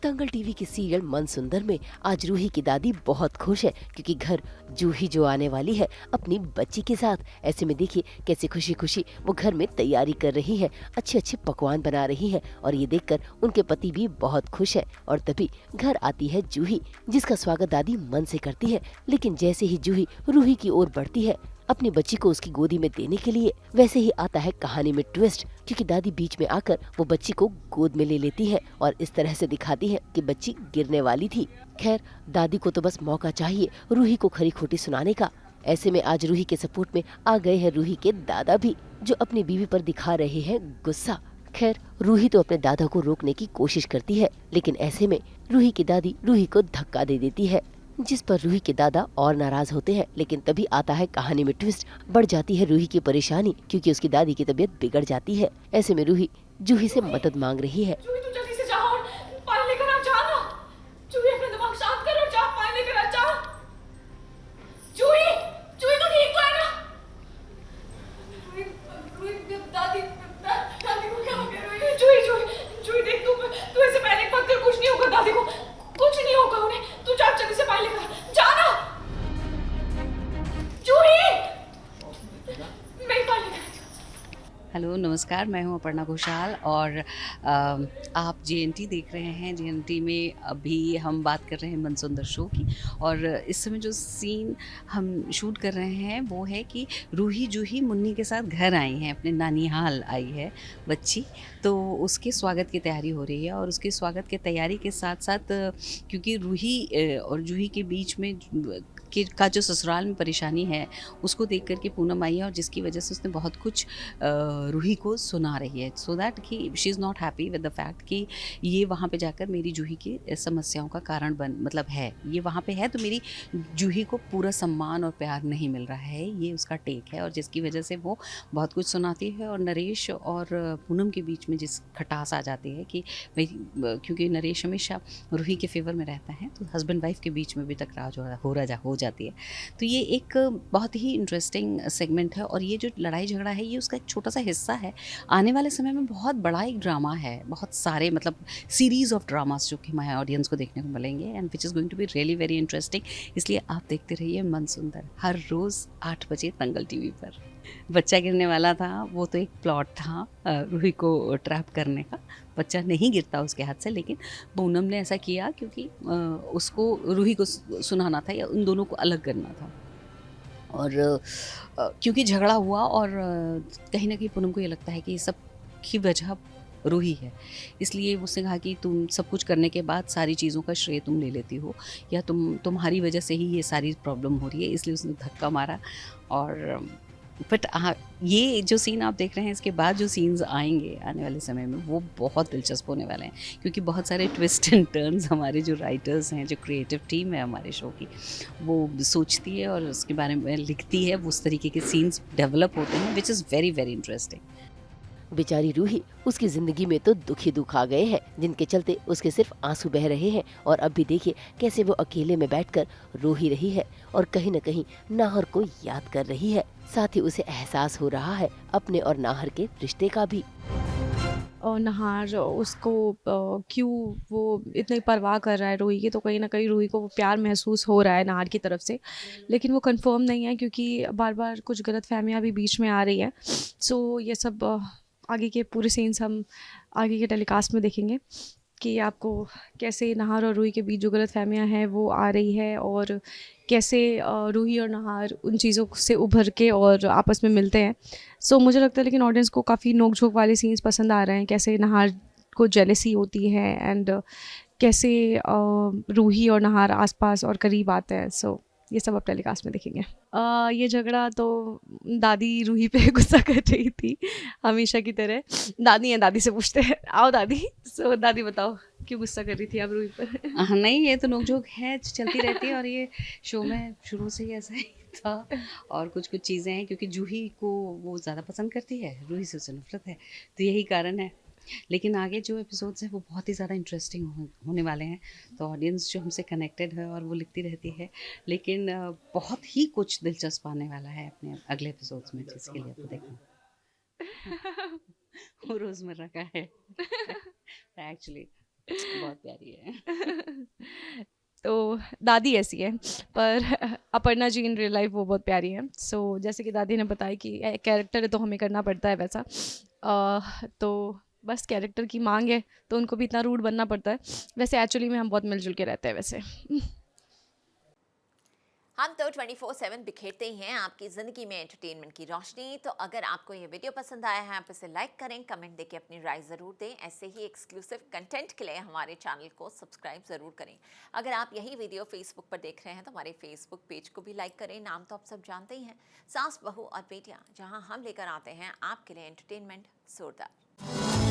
दंगल TV के serial मन सुंदर में आज रूही की दादी बहुत खुश है क्योंकि घर जूही जो आने वाली है अपनी बच्ची के साथ। ऐसे में देखिए कैसे खुशी खुशी वो घर में तैयारी कर रही है, अच्छे अच्छे पकवान बना रही है और ये देखकर उनके पति भी बहुत खुश है। और तभी घर आती है जूही, जिसका स्वागत दादी मन से करती है। लेकिन जैसे ही जूही रूही की ओर बढ़ती है अपनी बच्ची को उसकी गोदी में देने के लिए, वैसे ही आता है कहानी में ट्विस्ट, क्योंकि दादी बीच में आकर वो बच्ची को गोद में ले लेती है और इस तरह से दिखाती है कि बच्ची गिरने वाली थी। खैर दादी को तो बस मौका चाहिए रूही को खरी खोटी सुनाने का। ऐसे में आज रूही के सपोर्ट में आ गए हैं रूही के दादा भी, जो अपनी बीवी पर दिखा रहे हैं गुस्सा। खैर रूही तो अपने दादा को रोकने की कोशिश करती है, लेकिन ऐसे में रूही की दादी रूही को धक्का दे देती है, जिस पर रूही के दादा और नाराज होते हैं। लेकिन तभी आता है कहानी में ट्विस्ट, बढ़ जाती है रूही की परेशानी क्योंकि उसकी दादी की तबीयत बिगड़ जाती है। ऐसे में रूही जूही से मदद मांग रही है। जूही, तू जल्दी से जा और पानी लेकर आ, जा ना। जूही, अपना दिमाग शांत कर और जा पानी लेकर आ, जा। जूही, जूही तू ठीक तो है ना? रूही, रूही, दादी को क्या हो गया? रूही, जूही देख, तू ऐसे पैनिक मत कर, कुछ नहीं होगा दादी को, कुछ नहीं होगा उन्हें। तू जा जल्दी से पानी लेकर आ, जा ना। जूही, मैं पानी लेकर हेलो नमस्कार, मैं हूं अपर्णा घोषाल और आप JNT देख रहे हैं। JNT में अभी हम बात कर रहे हैं मन सुंदर शो की, और इस समय जो सीन हम शूट कर रहे हैं वो है कि रूही जूही मुन्नी के साथ घर आई हैं, अपने नानिहाल आई है बच्ची, तो उसके स्वागत की तैयारी हो रही है। और उसके स्वागत की तैयारी के साथ साथ क्योंकि रूही और जूही के बीच में का जो ससुराल में परेशानी है उसको देख कर के पूनम आई है, और जिसकी वजह से उसने बहुत कुछ रूही को सुना रही है, सो दैट कि she is not happy with the fact कि ये वहाँ पे जाकर मेरी जूही की समस्याओं का कारण है, ये वहाँ पे है तो मेरी जूही को पूरा सम्मान और प्यार नहीं मिल रहा है, ये उसका टेक है। और जिसकी वजह से वो बहुत कुछ सुनाती है और नरेश और पूनम के बीच में जिस खटास आ जाती है कि भाई, क्योंकि नरेश हमेशा रूही के फेवर में रहता है तो हस्बैंड वाइफ के बीच में भी टकराव हो जाती है। तो ये एक बहुत ही इंटरेस्टिंग सेगमेंट है, और ये जो लड़ाई झगड़ा है ये उसका एक छोटा सा हिस्सा है। आने वाले समय में बहुत बड़ा एक ड्रामा है, बहुत सारे मतलब सीरीज ऑफ ड्रामास जो कि हमारे ऑडियंस को देखने को मिलेंगे, and which is going to be really very interesting. इसलिए आप देखते रहिए मन सुंदर, हर रोज़ 8 बजे दंगल टीवी पर। बच्चा गिरने वाला था, वो तो एक प्लॉट था रूही को ट्रैप करने का। बच्चा नहीं गिरता उसके हाथ से, लेकिन पूनम ने ऐसा किया क्योंकि उसको रूही को सुनाना था या उन दोनों को अलग करना था। और क्योंकि झगड़ा हुआ और कहीं ना कहीं पूनम को ये लगता है कि सब की वजह रूही है, इसलिए उसने कहा कि तुम सब कुछ करने के बाद सारी चीज़ों का श्रेय तुम ले लेती हो, या तुम्हारी वजह से ही ये सारी प्रॉब्लम हो रही है, इसलिए उसने धक्का मारा। और बट ये जो सीन आप देख रहे हैं, इसके बाद जो सीन्स आएंगे आने वाले समय में वो बहुत दिलचस्प होने वाले हैं, क्योंकि बहुत सारे ट्विस्ट एंड टर्न्स हमारे जो राइटर्स हैं, जो क्रिएटिव टीम है हमारे शो की, वो सोचती है और उसके बारे में लिखती है, वो उस तरीके के सीन्स डेवलप होते हैं, which is very very interesting. बेचारी रूही, उसकी जिंदगी में तो दुख ही दुख आ गए हैं, जिनके चलते उसके सिर्फ आंसू बह रहे हैं। और अब भी देखिए कैसे वो अकेले में बैठकर रो ही रही है और कहीं न कहीं नाहर को याद कर रही है। साथ ही उसे एहसास हो रहा है अपने और नाहर के रिश्ते का भी। और नहार उसको क्यों वो इतनी परवाह कर रहा है रूही की, तो कहीं ना कहीं रूही को वो प्यार महसूस हो रहा है नहार की तरफ से, लेकिन वो कंफर्म नहीं है क्योंकि बार बार कुछ गलत फहमियाँ भी बीच में आ रही है। सो ये सब आगे के पूरे सीन्स हम आगे के टेलीकास्ट में देखेंगे कि आपको कैसे नहार और रूही के बीच जो गलत फहमियाँ हैं वो आ रही है, और कैसे रूही और नहार उन चीज़ों से उभर के और आपस में मिलते हैं। सो मुझे लगता है लेकिन ऑडियंस को काफ़ी नोक झोंक वाले सीन्स पसंद आ रहे हैं, कैसे नहार को जेलेसी होती है एंड कैसे रूही और नहार आसपास और करीब आते हैं। सो ये सब अब टेलीकास्ट में देखेंगे। ये झगड़ा तो दादी रूही पे गुस्सा कर रही थी हमेशा की तरह। दादी है, दादी से पूछते हैं, आओ दादी। सो दादी बताओ क्यों गुस्सा कर रही थी आप रूही पर? नहीं, ये तो नोकझोंक है जो चलती रहती है, और ये शो में शुरू से ही ऐसा ही था। और कुछ कुछ चीज़ें हैं क्योंकि जूही को वो ज़्यादा पसंद करती है, रूही से उसे नफरत है, तो यही कारण है। लेकिन आगे जो एपिसोड्स हैं वो बहुत ही ज़्यादा इंटरेस्टिंग होने वाले हैं, तो ऑडियंस जो हमसे कनेक्टेड है और वो लिखती रहती है, लेकिन बहुत ही कुछ दिलचस्प आने वाला है अपने अगले एपिसोड्स में, जिसके लिए आपको देखना वो रोज़मर्रा का है एक्चुअली। बहुत प्यारी है। तो दादी ऐसी है, पर Aparna ji in real life वो बहुत प्यारी है। सो जैसे कि दादी ने बताया कि कैरेक्टर है तो हमें करना पड़ता है वैसा। तो बस कैरेक्टर की मांग है तो उनको भी इतना रूड बनना पड़ता है। वैसे एक्चुअली में हम बहुत मिलजुल के रहते हैं वैसे। हम तो 24/7 बिखेरते ही हैं आपकी ज़िंदगी में एंटरटेनमेंट की रोशनी। तो अगर आपको ये वीडियो पसंद आया है आप इसे लाइक करें, कमेंट देके अपनी राय ज़रूर दें। ऐसे ही एक्सक्लूसिव कंटेंट के लिए हमारे चैनल को सब्सक्राइब ज़रूर करें। अगर आप यही वीडियो फेसबुक पर देख रहे हैं तो हमारे फेसबुक पेज को भी लाइक करें। नाम तो आप सब जानते ही हैं, सास बहू और बेटियाँ, जहाँ हम लेकर आते हैं आपके लिए एंटरटेनमेंट जोरदार।